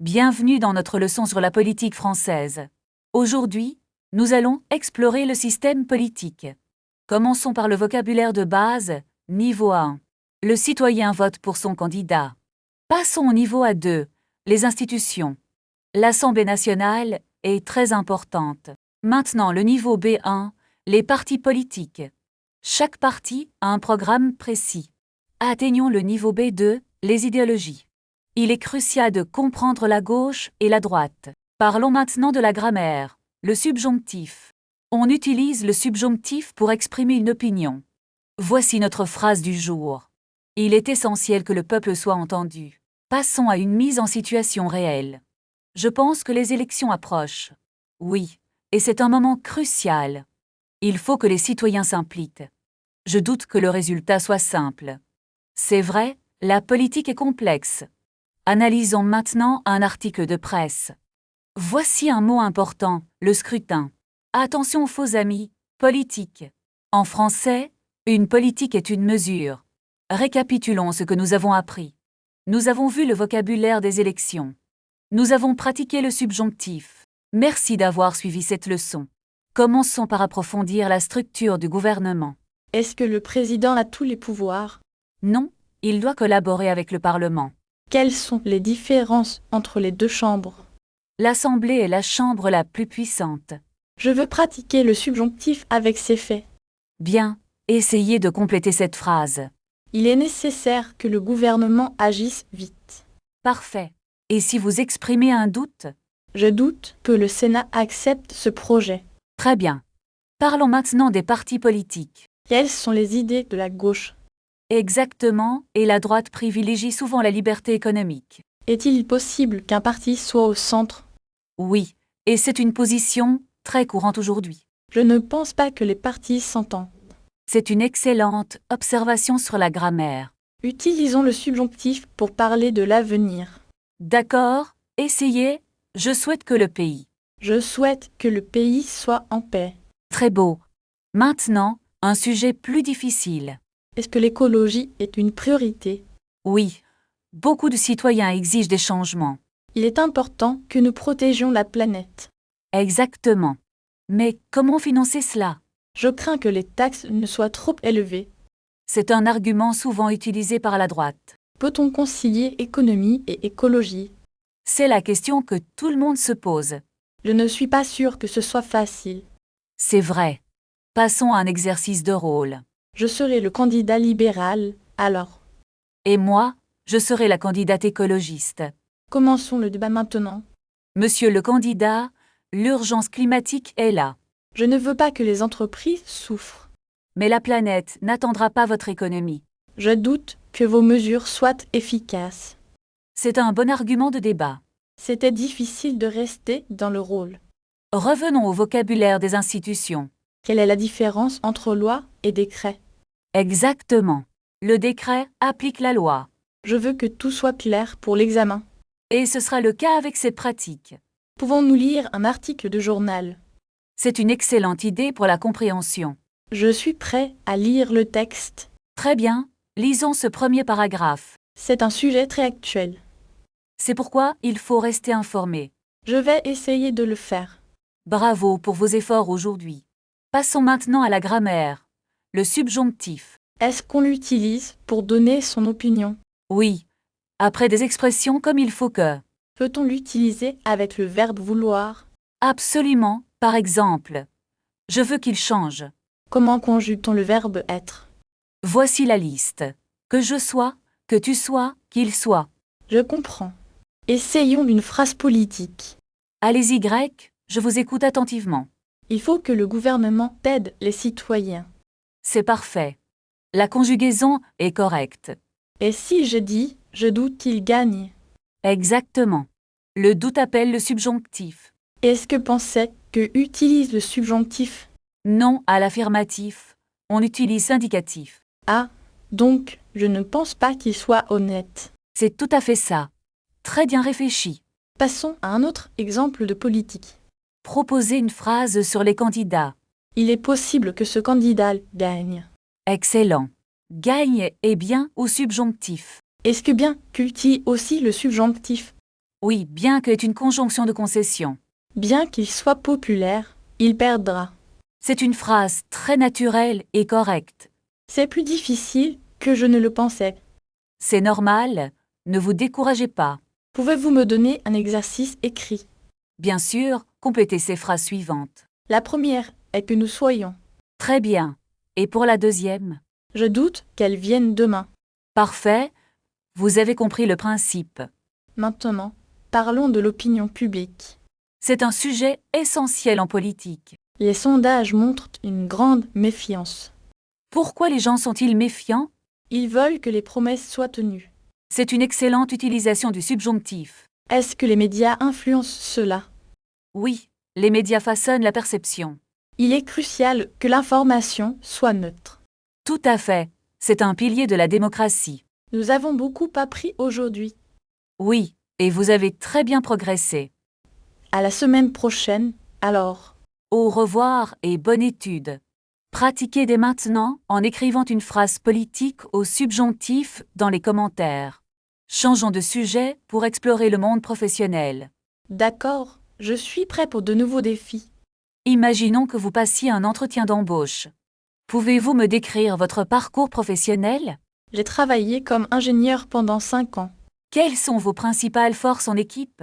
Bienvenue dans notre leçon sur la politique française. Aujourd'hui, nous allons explorer le système politique. Commençons par le vocabulaire de base, niveau 1. Le citoyen vote pour son candidat. Passons au niveau A2, les institutions. L'Assemblée nationale est très importante. Maintenant, le niveau B1, les partis politiques. Chaque parti a un programme précis. Atteignons le niveau B2, les idéologies. Il est crucial de comprendre la gauche et la droite. Parlons maintenant de la grammaire, le subjonctif. On utilise le subjonctif pour exprimer une opinion. Voici notre phrase du jour. Il est essentiel que le peuple soit entendu. Passons à une mise en situation réelle. Je pense que les élections approchent. Oui, et c'est un moment crucial. Il faut que les citoyens s'impliquent. Je doute que le résultat soit simple. C'est vrai, la politique est complexe. Analysons maintenant un article de presse. Voici un mot important, le scrutin. Attention faux amis, politique. En français, une politique est une mesure. Récapitulons ce que nous avons appris. Nous avons vu le vocabulaire des élections. Nous avons pratiqué le subjonctif. Merci d'avoir suivi cette leçon. Commençons par approfondir la structure du gouvernement. Est-ce que le président a tous les pouvoirs? Non, il doit collaborer avec le Parlement. Quelles sont les différences entre les deux chambres? L'Assemblée est la chambre la plus puissante. Je veux pratiquer le subjonctif avec ces faits. Bien, essayez de compléter cette phrase. Il est nécessaire que le gouvernement agisse vite. Parfait. Et si vous exprimez un doute? Je doute que le Sénat accepte ce projet. Très bien. Parlons maintenant des partis politiques. Quelles sont les idées de la gauche? Exactement, et la droite privilégie souvent la liberté économique. Est-il possible qu'un parti soit au centre? Oui, et c'est une position très courante aujourd'hui. Je ne pense pas que les partis s'entendent. C'est une excellente observation sur la grammaire. Utilisons le subjonctif pour parler de l'avenir. D'accord, essayez. Je souhaite que le pays. Je souhaite que le pays soit en paix. Très beau. Maintenant, un sujet plus difficile. Est-ce que l'écologie est une priorité? Oui, beaucoup de citoyens exigent des changements. Il est important que nous protégions la planète. Exactement. Mais comment financer cela? Je crains que les taxes ne soient trop élevées. C'est un argument souvent utilisé par la droite. Peut-on concilier économie et écologie? C'est la question que tout le monde se pose. Je ne suis pas sûre que ce soit facile. C'est vrai. Passons à un exercice de rôle. Je serai le candidat libéral, alors. Et moi, je serai la candidate écologiste. Commençons le débat maintenant. Monsieur le candidat, l'urgence climatique est là. Je ne veux pas que les entreprises souffrent. Mais la planète n'attendra pas votre économie. Je doute que vos mesures soient efficaces. C'est un bon argument de débat. C'était difficile de rester dans le rôle. Revenons au vocabulaire des institutions. Quelle est la différence entre loi et décret? Exactement. Le décret applique la loi. Je veux que tout soit clair pour l'examen. Et ce sera le cas avec cette pratique. Pouvons-nous lire un article de journal? C'est une excellente idée pour la compréhension. Je suis prêt à lire le texte. Très bien, lisons ce premier paragraphe. C'est un sujet très actuel. C'est pourquoi il faut rester informé. Je vais essayer de le faire. Bravo pour vos efforts aujourd'hui. Passons maintenant à la grammaire. Le subjonctif. Est-ce qu'on l'utilise pour donner son opinion? Oui. Après des expressions comme il faut que. Peut-on l'utiliser avec le verbe vouloir? Absolument, par exemple. Je veux qu'il change. Comment conjugue-t-on le verbe être? Voici la liste. Que je sois, que tu sois, qu'il soit. Je comprends. Essayons une phrase politique. Allez-y grec, je vous écoute attentivement. Il faut que le gouvernement aide les citoyens. C'est parfait. La conjugaison est correcte. Et si je dis « je doute qu'il gagne », Exactement. Le doute appelle le subjonctif. est-ce que pensez que utilise le subjonctif? Non à l'affirmatif. On utilise l'indicatif. Ah, donc je ne pense pas qu'il soit honnête. C'est tout à fait ça. Très bien réfléchi. Passons à un autre exemple de politique. Proposez une phrase sur les candidats. Il est possible que ce candidat gagne. Excellent. Gagne est bien ou subjonctif. Est-ce que bien qu'utilise aussi le subjonctif? Oui, bien que est une conjonction de concession. Bien qu'il soit populaire, il perdra. C'est une phrase très naturelle et correcte. C'est plus difficile que je ne le pensais. C'est normal, ne vous découragez pas. Pouvez-vous me donner un exercice écrit? Bien sûr, complétez ces phrases suivantes. La première est que nous soyons. Très bien. Et pour la deuxième? Je doute qu'elle vienne demain. Parfait, vous avez compris le principe. Maintenant, parlons de l'opinion publique. C'est un sujet essentiel en politique. Les sondages montrent une grande méfiance. Pourquoi les gens sont-ils méfiants? Ils veulent que les promesses soient tenues. C'est une excellente utilisation du subjonctif. Est-ce que les médias influencent cela? Oui, les médias façonnent la perception. Il est crucial que l'information soit neutre. Tout à fait, c'est un pilier de la démocratie. Nous avons beaucoup appris aujourd'hui. Oui, et vous avez très bien progressé. À la semaine prochaine, alors. Au revoir et bonne étude. Pratiquez dès maintenant en écrivant une phrase politique au subjonctif dans les commentaires. Changeons de sujet pour explorer le monde professionnel. D'accord, je suis prêt pour de nouveaux défis. Imaginons que vous passiez un entretien d'embauche. Pouvez-vous me décrire votre parcours professionnel? J'ai travaillé comme ingénieur pendant 5 ans. Quelles sont vos principales forces en équipe?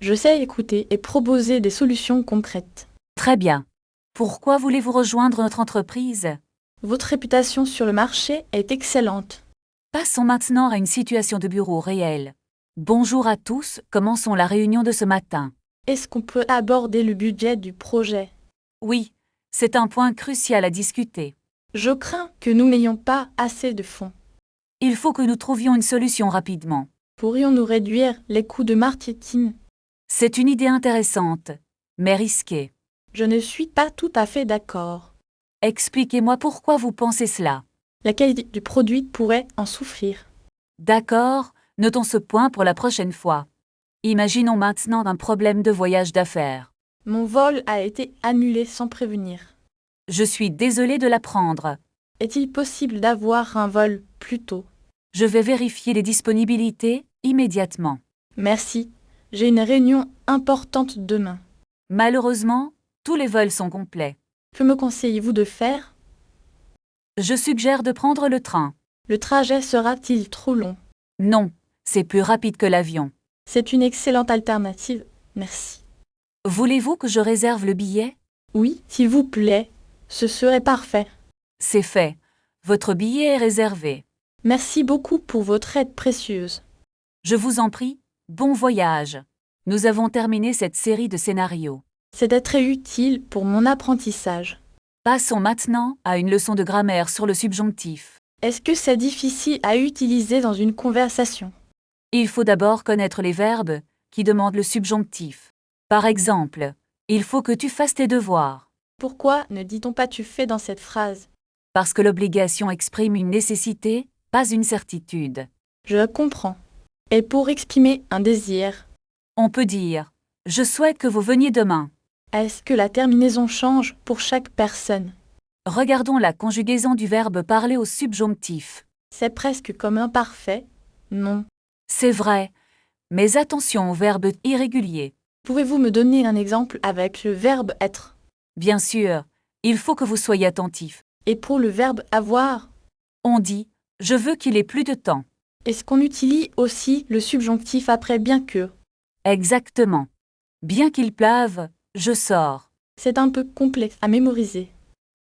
Je sais écouter et proposer des solutions concrètes. Très bien. Pourquoi voulez-vous rejoindre notre entreprise? Votre réputation sur le marché est excellente. Passons maintenant à une situation de bureau réelle. Bonjour à tous, commençons la réunion de ce matin. Est-ce qu'on peut aborder le budget du projet? Oui, c'est un point crucial à discuter. Je crains que nous n'ayons pas assez de fonds. Il faut que nous trouvions une solution rapidement. Pourrions-nous réduire les coûts de marketing? C'est une idée intéressante, mais risquée. Je ne suis pas tout à fait d'accord. Expliquez-moi pourquoi vous pensez cela. La qualité du produit pourrait en souffrir. D'accord, notons ce point pour la prochaine fois. Imaginons maintenant un problème de voyage d'affaires. Mon vol a été annulé sans prévenir. Je suis désolé de l'apprendre. Est-il possible d'avoir un vol plus tôt? Je vais vérifier les disponibilités immédiatement. Merci. J'ai une réunion importante demain. Malheureusement, tous les vols sont complets. Que me conseillez-vous de faire? Je suggère de prendre le train. Le trajet sera-t-il trop long? Non, c'est plus rapide que l'avion. C'est une excellente alternative. Merci. Voulez-vous que je réserve le billet? Oui, s'il vous plaît. Ce serait parfait. C'est fait. Votre billet est réservé. Merci beaucoup pour votre aide précieuse. Je vous en prie, bon voyage. Nous avons terminé cette série de scénarios. C'était très utile pour mon apprentissage. Passons maintenant à une leçon de grammaire sur le subjonctif. Est-ce que c'est difficile à utiliser dans une conversation? Il faut d'abord connaître les verbes qui demandent le subjonctif. Par exemple, il faut que tu fasses tes devoirs. Pourquoi ne dit-on pas tu fais dans cette phrase? Parce que l'obligation exprime une nécessité, pas une certitude. Je comprends. Et pour exprimer un désir, On peut dire « Je souhaite que vous veniez demain ». est-ce que la terminaison change pour chaque personne? Regardons la conjugaison du verbe parler au subjonctif. C'est presque comme imparfait, non? C'est vrai, mais attention au verbe irrégulier. Pouvez-vous me donner un exemple avec le verbe être? Bien sûr, il faut que vous soyez attentif. Et pour le verbe avoir, On dit « Je veux qu'il ait plus de temps ». est-ce qu'on utilise aussi le subjonctif après bien que? Exactement. Bien qu'il pleuve, je sors. C'est un peu complexe à mémoriser.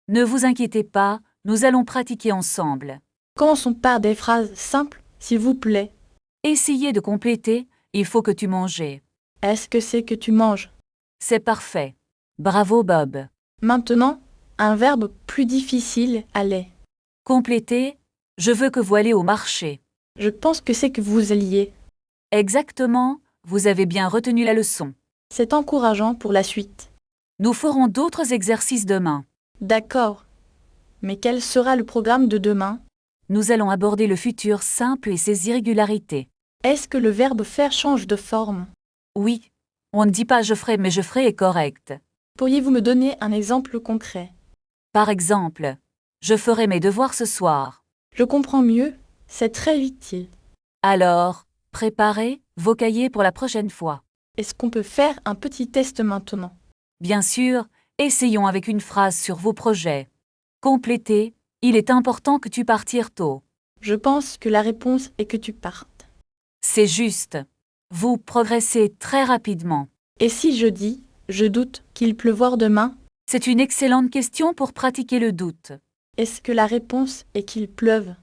Ne vous inquiétez pas, nous allons pratiquer ensemble. Commençons par des phrases simples, s'il vous plaît. Essayez de compléter « Il faut que tu manges ». Est-ce que c'est que tu manges? C'est parfait. Bravo Bob. Maintenant, un verbe plus difficile, aller. Complétez « Je veux que vous alliez au marché ». Je pense que c'est que vous alliez. Exactement, vous avez bien retenu la leçon. C'est encourageant pour la suite. Nous ferons d'autres exercices demain. D'accord. Mais quel sera le programme de demain? Nous allons aborder le futur simple et ses irrégularités. Est-ce que le verbe faire change de forme? Oui, on ne dit pas je ferai mais je ferai est correct. Pourriez-vous me donner un exemple concret? Par exemple, je ferai mes devoirs ce soir. Je comprends mieux, c'est très utile. Alors, préparez, vos cahiers pour la prochaine fois. Est-ce qu'on peut faire un petit test maintenant? Bien sûr, essayons avec une phrase sur vos projets. Complétez, il est important que tu partir tôt. Je pense que la réponse est que tu partes. C'est juste. Vous progressez très rapidement. Et si je dis, je doute qu'il pleuvoir demain, C'est une excellente question pour pratiquer le doute. est-ce que la réponse est qu'il pleuve?